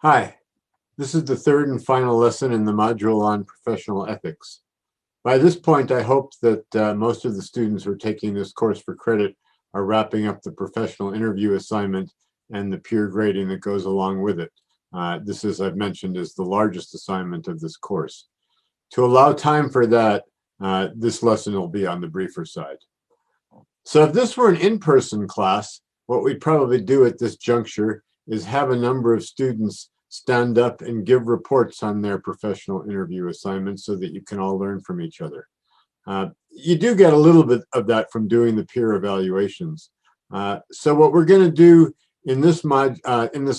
Hi, this is the third and final lesson in the module on professional ethics. By this point, I hope that most of the students who are taking this course for credit are wrapping up the professional interview assignment and the peer grading that goes along with it. This, as I've mentioned, is the largest assignment of this course. To allow time for that, this lesson will be on the briefer side. So if this were an in-person class, what we'd probably do at this juncture is have a number of students stand up and give reports on their professional interview assignments so that you can all learn from each other. You do get a little bit of that from doing the peer evaluations. So what we're going to do in this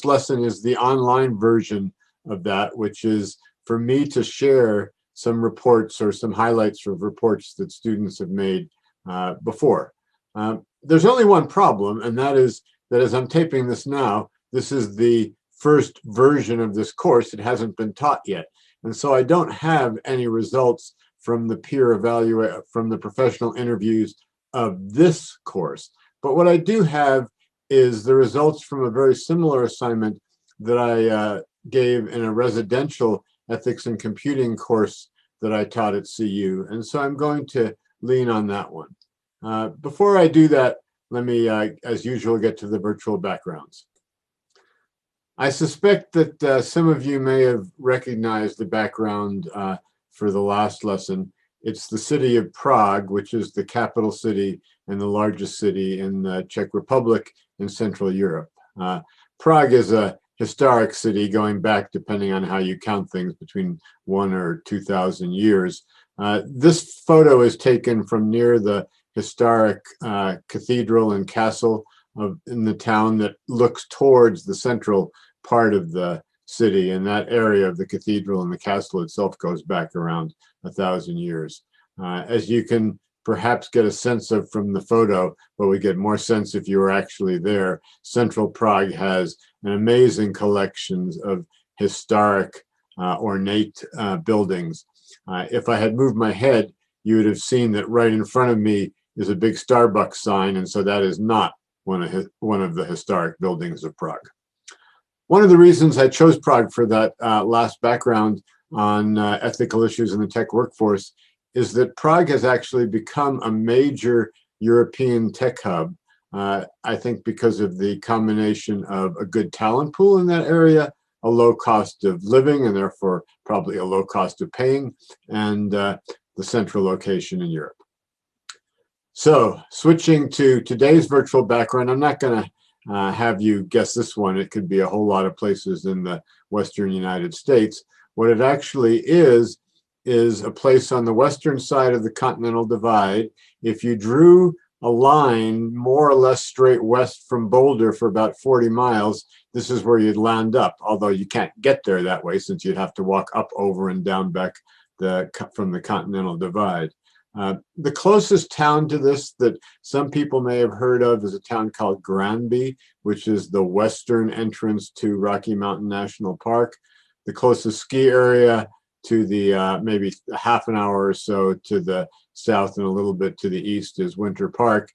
lesson is the online version of that, which is for me to share some reports or some highlights of reports that students have made before. There's only one problem, and that is that as I'm taping this now, this is the first version of this course. It hasn't been taught yet. And so I don't have any results from the from the professional interviews of this course. But what I do have is the results from a very similar assignment that I gave in a residential ethics and computing course that I taught at CU. And so I'm going to lean on that one. Before I do that, let me, as usual, get to the virtual backgrounds. I suspect that some of you may have recognized the background for the last lesson. It's the city of Prague, which is the capital city and the largest city in the Czech Republic in Central Europe. Prague is a historic city going back, depending on how you count things, between 1,000 or 2,000 years. This photo is taken from near the historic cathedral and castle in the town that looks towards the central part of the city, and that area of the cathedral and the castle itself goes back around 1,000 years. As you can perhaps get a sense of from the photo, but we get more sense if you were actually there, Central Prague has an amazing collections of historic ornate buildings. If I had moved my head, you would have seen that right in front of me is a big Starbucks sign, and so that is not one of the historic buildings of Prague. One of the reasons I chose Prague for that last background on ethical issues in the tech workforce is that Prague has actually become a major European tech hub, I think because of the combination of a good talent pool in that area, a low cost of living, and therefore probably a low cost of paying, and the central location in Europe. So switching to today's virtual background, I'm not going to have you guess this one. It could be a whole lot of places in the Western United States. What it actually is a place on the western side of the Continental Divide. If you drew a line more or less straight west from Boulder for about 40 miles, this is where you'd land up, although you can't get there that way since you'd have to walk up, over, and down back from the Continental Divide. The closest town to this that some people may have heard of is a town called Granby, which is the western entrance to Rocky Mountain National Park. The closest ski area to the maybe half an hour or so to the south and a little bit to the east is Winter Park.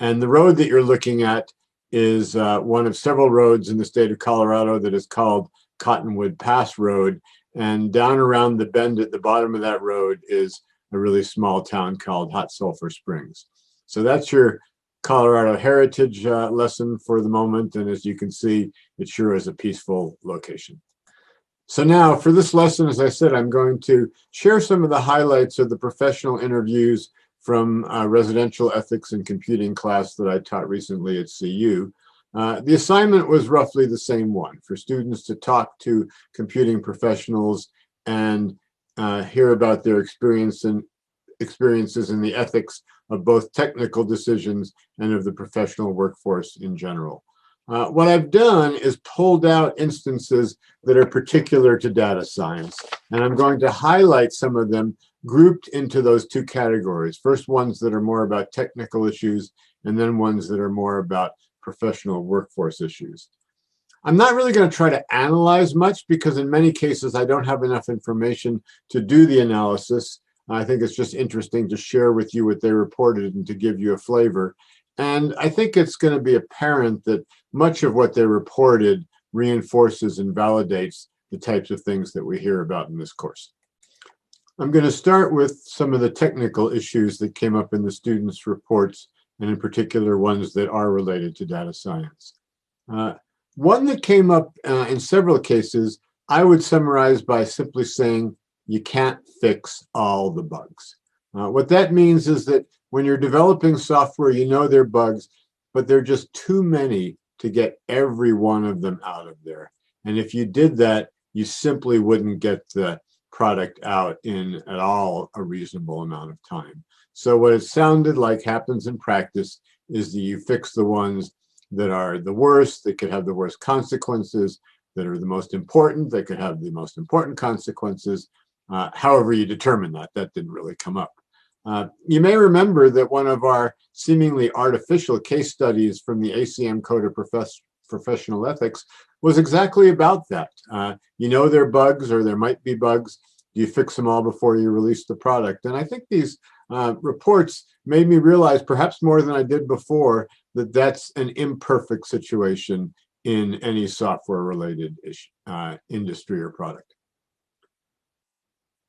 And the road that you're looking at is one of several roads in the state of Colorado that is called Cottonwood Pass Road. And down around the bend at the bottom of that road is a really small town called Hot Sulphur Springs. So that's your Colorado heritage lesson for the moment. And as you can see, it sure is a peaceful location. So now for this lesson, as I said, I'm going to share some of the highlights of the professional interviews from a residential ethics and computing class that I taught recently at CU. The assignment was roughly the same one, for students to talk to computing professionals and hear about their experiences in the ethics of both technical decisions and of the professional workforce in general. What I've done is pulled out instances that are particular to data science, and I'm going to highlight some of them grouped into those two categories. First, ones that are more about technical issues, and then ones that are more about professional workforce issues. I'm not really going to try to analyze much because in many cases I don't have enough information to do the analysis. I think it's just interesting to share with you what they reported and to give you a flavor. And I think it's going to be apparent that much of what they reported reinforces and validates the types of things that we hear about in this course. I'm going to start with some of the technical issues that came up in the students' reports, and in particular ones that are related to data science. One that came up in several cases, I would summarize by simply saying you can't fix all the bugs. What that means is that when you're developing software, you know there are bugs, but there are just too many to get every one of them out of there. And if you did that, you simply wouldn't get the product out in at all a reasonable amount of time. So what it sounded like happens in practice is that you fix the ones that are the worst, that could have the worst consequences, that are the most important, that could have the most important consequences. However you determine that, that didn't really come up. You may remember that one of our seemingly artificial case studies from the ACM Code of Professional Ethics was exactly about that. You know there are bugs, or there might be bugs. Do you fix them all before you release the product? And I think these reports made me realize, perhaps more than I did before, that that's an imperfect situation in any software-related industry or product.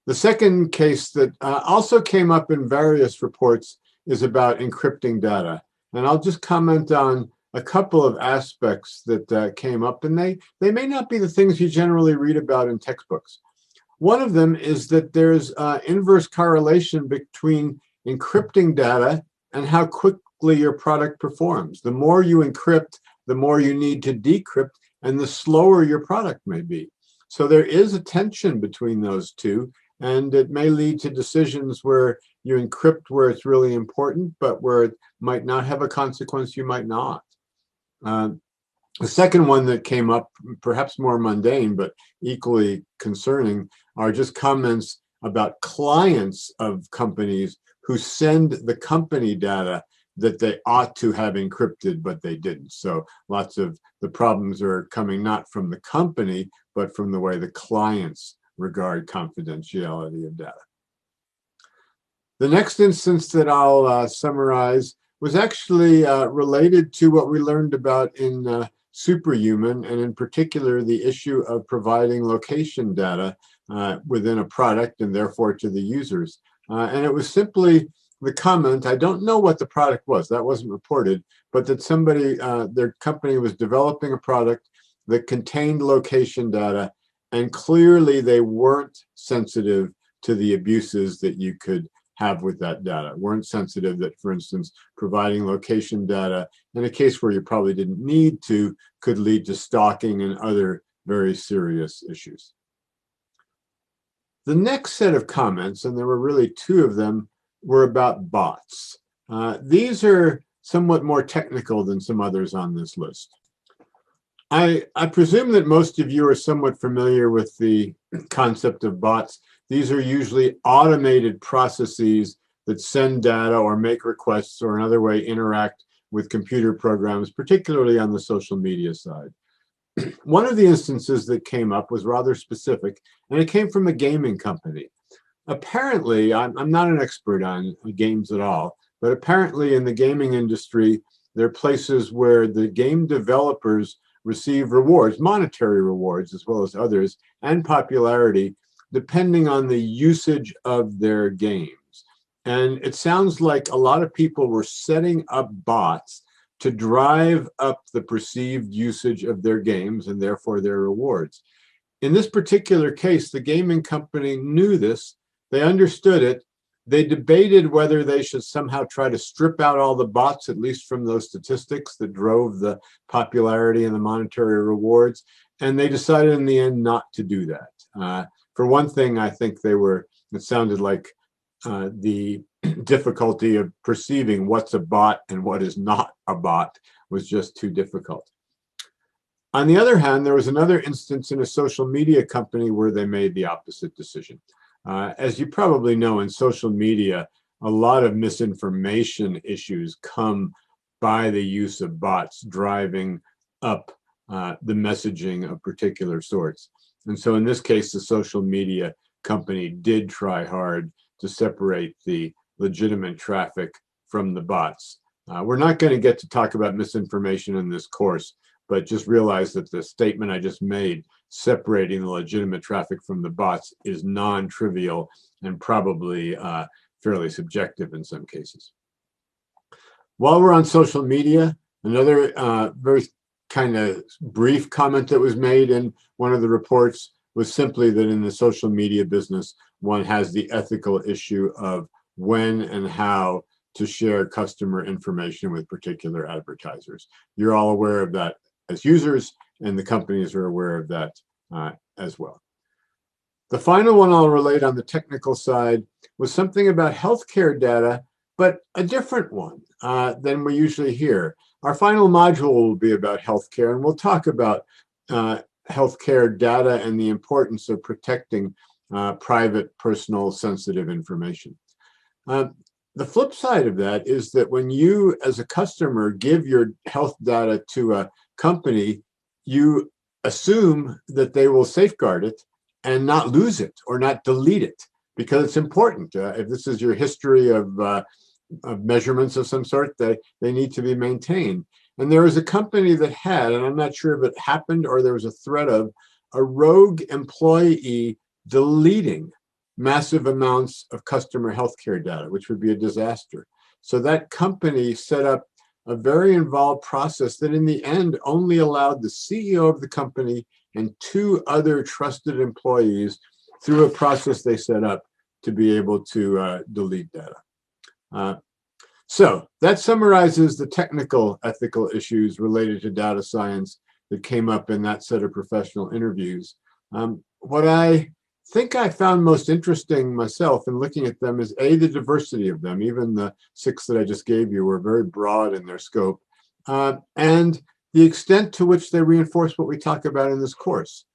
The second case that also came up in various reports is about encrypting data. And I'll just comment on a couple of aspects that came up, and they may not be the things you generally read about in textbooks. One of them is that there's inverse correlation between encrypting data and how quickly your product performs. The more you encrypt, the more you need to decrypt, and the slower your product may be. So there is a tension between those two, and it may lead to decisions where you encrypt where it's really important, but where it might not have a consequence, you might not. The second one that came up, perhaps more mundane, but equally concerning, are just comments about clients of companies who send the company data that they ought to have encrypted, but they didn't. So lots of the problems are coming not from the company, but from the way the clients regard confidentiality of data. The next instance that I'll summarize was actually related to what we learned about in Superhuman, and in particular the issue of providing location data within a product and therefore to the users. And it was simply the comment, I don't know what the product was, that wasn't reported, but that somebody, their company was developing a product that contained location data, and clearly they weren't sensitive to the abuses that you could have with that data, weren't sensitive that, for instance, providing location data in a case where you probably didn't need to could lead to stalking and other very serious issues. The next set of comments, and there were really two of them, were about bots. These are somewhat more technical than some others on this list. I presume that most of you are somewhat familiar with the concept of bots. These are usually automated processes that send data or make requests or in other way interact with computer programs, particularly on the social media side. One of the instances that came up was rather specific, and it came from a gaming company. Apparently, I'm not an expert on games at all, but apparently in the gaming industry, there are places where the game developers receive rewards, monetary rewards, as well as others, and popularity, depending on the usage of their games. And it sounds like a lot of people were setting up bots to drive up the perceived usage of their games and therefore their rewards. In this particular case, the gaming company knew this, they understood it, they debated whether they should somehow try to strip out all the bots, at least from those statistics that drove the popularity and the monetary rewards, and they decided in the end not to do that. For one thing, I think it sounded like the difficulty of perceiving what's a bot and what is not a bot was just too difficult. On the other hand, there was another instance in a social media company where they made the opposite decision. As you probably know, in social media, a lot of misinformation issues come by the use of bots driving up the messaging of particular sorts. And so in this case, the social media company did try hard to separate the legitimate traffic from the bots. We're not going to get to talk about misinformation in this course, but just realize that the statement I just made, separating the legitimate traffic from the bots, is non-trivial and probably fairly subjective in some cases. While we're on social media, another very kind of brief comment that was made in one of the reports was simply that in the social media business, one has the ethical issue of when and how to share customer information with particular advertisers. You're all aware of that as users, and the companies are aware of that as well. The final one I'll relate on the technical side was something about healthcare data, but a different one than we usually hear. Our final module will be about healthcare, and we'll talk about healthcare data and the importance of protecting private, personal, sensitive information. The flip side of that is that when you, as a customer, give your health data to a company, you assume that they will safeguard it and not lose it or not delete it, because it's important. If this is your history of measurements of some sort, they need to be maintained. And there was a company that had, and I'm not sure if it happened or there was a threat of, a rogue employee deleting massive amounts of customer healthcare data, which would be a disaster. So that company set up a very involved process that in the end only allowed the CEO of the company and 2 other trusted employees, through a process they set up, to be able to delete data. So that summarizes the technical ethical issues related to data science that came up in that set of professional interviews. What I think I found most interesting myself in looking at them is the diversity of them. Even the 6 that I just gave you were very broad in their scope, and the extent to which they reinforce what we talk about in this course.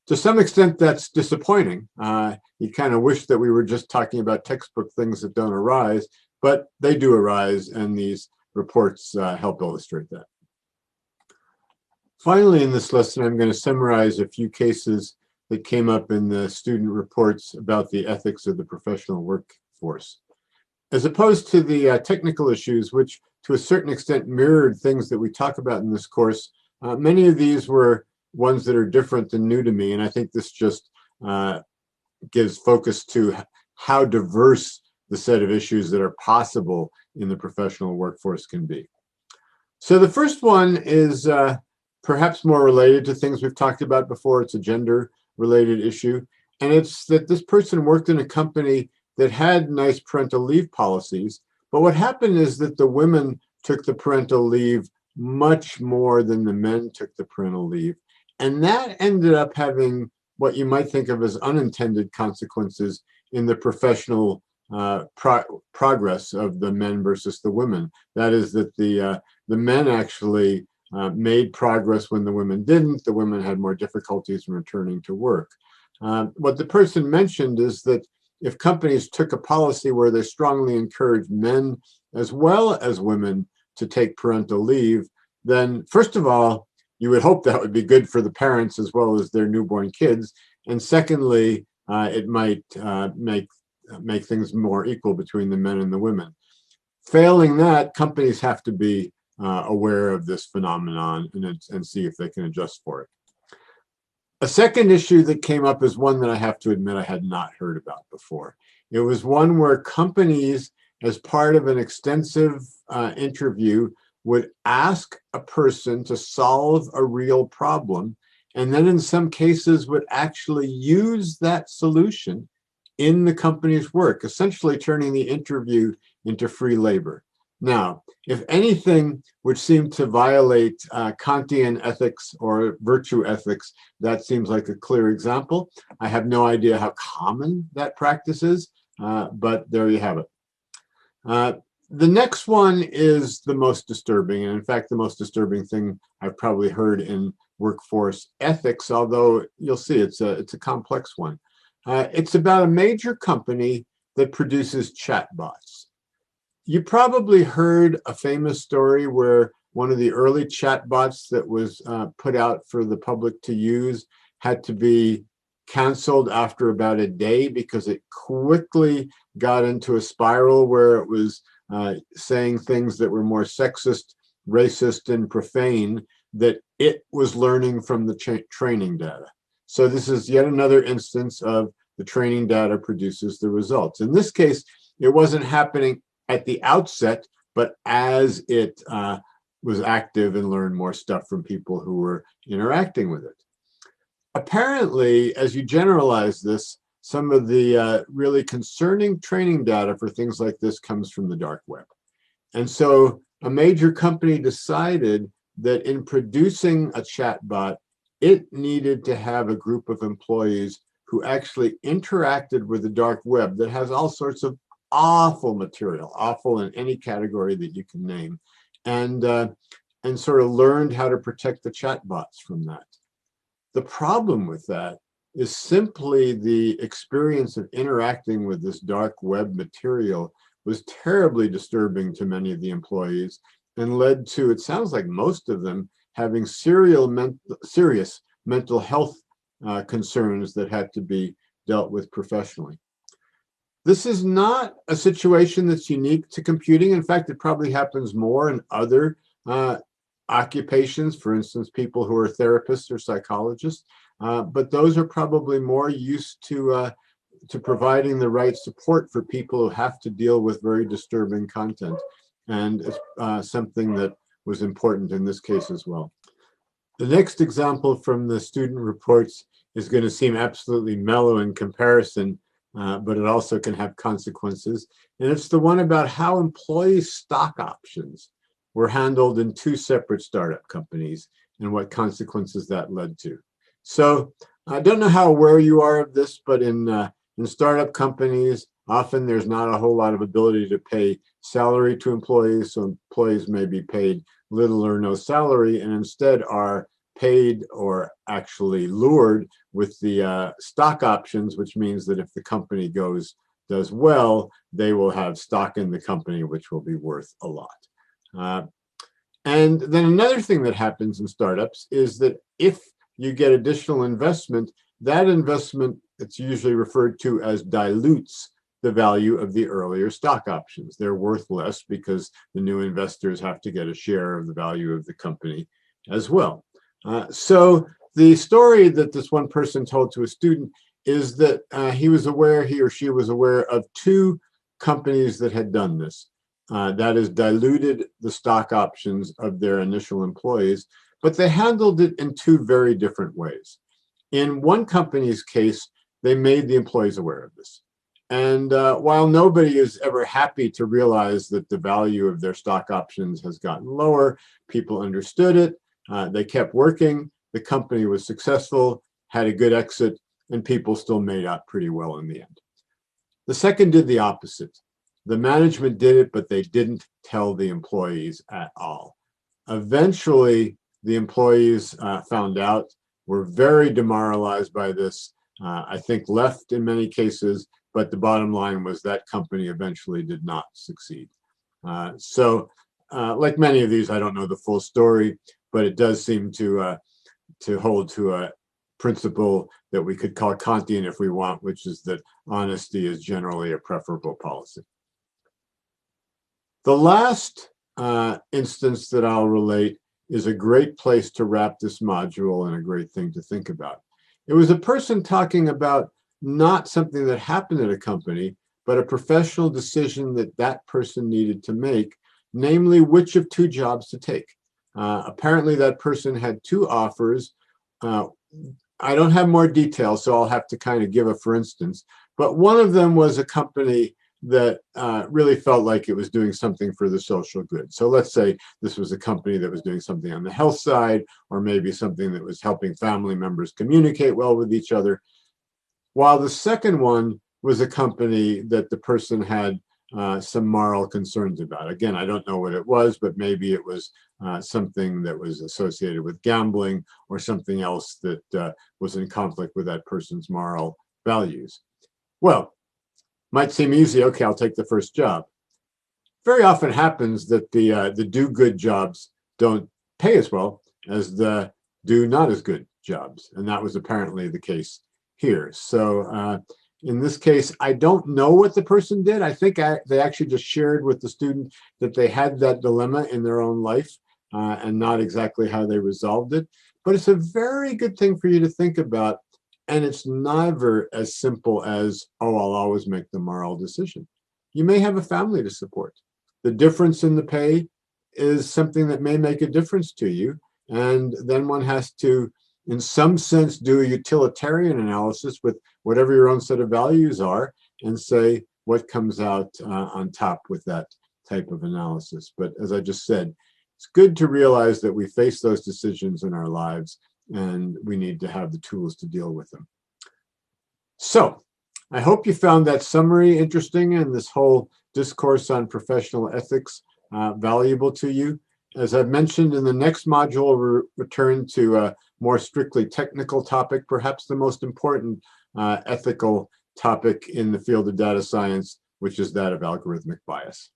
To some extent, that's disappointing. You kind of wish that we were just talking about textbook things that don't arise, but they do arise, and these reports help illustrate that. Finally, in this lesson, I'm going to summarize a few cases that came up in the student reports about the ethics of the professional workforce. As opposed to the technical issues, which to a certain extent mirrored things that we talk about in this course, many of these were ones that are different and new to me, and I think this just gives focus to how diverse the set of issues that are possible in the professional workforce can be. So the first one is perhaps more related to things we've talked about before. It's a gender-related issue, and it's that this person worked in a company that had nice parental leave policies, but what happened is that the women took the parental leave much more than the men took the parental leave, and that ended up having what you might think of as unintended consequences in the professional progress of the men versus the women. That is that the men actually made progress when the women didn't. The women had more difficulties in returning to work. What the person mentioned is that if companies took a policy where they strongly encouraged men as well as women to take parental leave, then first of all, you would hope that would be good for the parents as well as their newborn kids. And secondly, it might make things more equal between the men and the women. Failing that, companies have to be aware of this phenomenon and see if they can adjust for it. A second issue that came up is one that I have to admit I had not heard about before. It was one where companies, as part of an extensive interview, would ask a person to solve a real problem, and then in some cases would actually use that solution in the company's work, essentially turning the interview into free labor. Now, if anything would seem to violate Kantian ethics or virtue ethics, that seems like a clear example. I have no idea how common that practice is, but there you have it. The next one is the most disturbing, and in fact, the most disturbing thing I've probably heard in workforce ethics, although you'll see it's a complex one. It's about a major company that produces chatbots. You probably heard a famous story where one of the early chatbots that was put out for the public to use had to be canceled after about a day because it quickly got into a spiral where it was saying things that were more sexist, racist, and profane that it was learning from the training data. So this is yet another instance of the training data produces the results. In this case, it wasn't happening at the outset, but as it was active and learned more stuff from people who were interacting with it. Apparently, as you generalize this, some of the really concerning training data for things like this comes from the dark web. And so a major company decided that in producing a chatbot, it needed to have a group of employees who actually interacted with the dark web that has all sorts of awful material, awful in any category that you can name, and sort of learned how to protect the chatbots from that. The problem with that is simply the experience of interacting with this dark web material was terribly disturbing to many of the employees and led to, it sounds like most of them, having serious mental health concerns that had to be dealt with professionally. This is not a situation that's unique to computing. In fact, it probably happens more in other occupations, for instance, people who are therapists or psychologists, but those are probably more used to providing the right support for people who have to deal with very disturbing content. And it's something that was important in this case as well. The next example from the student reports is going to seem absolutely mellow in comparison, but it also can have consequences. And it's the one about how employee stock options were handled in two separate startup companies and what consequences that led to. So I don't know how aware you are of this, but in startup companies, often there's not a whole lot of ability to pay salary to employees, so employees may be paid little or no salary and instead are paid or actually lured with the stock options, which means that if the company does well, they will have stock in the company, which will be worth a lot. And then another thing that happens in startups is that if you get additional investment, that investment, it's usually referred to as dilutes the value of the earlier stock options. They're worth less because the new investors have to get a share of the value of the company as well. So the story that this one person told to a student is that he or she was aware of two companies that had done this. That is, diluted the stock options of their initial employees, but they handled it in two very different ways. In one company's case, they made the employees aware of this. And while nobody is ever happy to realize that the value of their stock options has gotten lower, people understood it, they kept working, the company was successful, had a good exit, and people still made out pretty well in the end. The second did the opposite. The management did it, but they didn't tell the employees at all. Eventually, the employees found out, were very demoralized by this, I think left in many cases, but the bottom line was that company eventually did not succeed. So like many of these, I don't know the full story, but it does seem to hold to a principle that we could call Kantian if we want, which is that honesty is generally a preferable policy. The last instance that I'll relate is a great place to wrap this module and a great thing to think about. It was a person talking about not something that happened at a company, but a professional decision that that person needed to make, namely which of two jobs to take. Apparently that person had two offers. I don't have more details, so I'll have to kind of give a for instance, but one of them was a company that really felt like it was doing something for the social good. So let's say this was a company that was doing something on the health side, or maybe something that was helping family members communicate well with each other. While the second one was a company that the person had some moral concerns about. Again, I don't know what it was, but maybe it was something that was associated with gambling or something else that was in conflict with that person's moral values. Well, might seem easy. Okay, I'll take the first job. Very often happens that the do good jobs don't pay as well as the do not as good jobs. And that was apparently the case here. So in this case, I don't know what the person did. I think they actually just shared with the student that they had that dilemma in their own life. and not exactly how they resolved it. But it's a very good thing for you to think about. And it's never as simple as, oh, I'll always make the moral decision. You may have a family to support. The difference in the pay is something that may make a difference to you. And then one has to, in some sense, do a utilitarian analysis with whatever your own set of values are and say what comes out on top with that type of analysis. But as I just said, it's good to realize that we face those decisions in our lives and we need to have the tools to deal with them. So I hope you found that summary interesting and this whole discourse on professional ethics valuable to you. As I've mentioned, in the next module, we'll return to a more strictly technical topic, perhaps the most important ethical topic in the field of data science, which is that of algorithmic bias.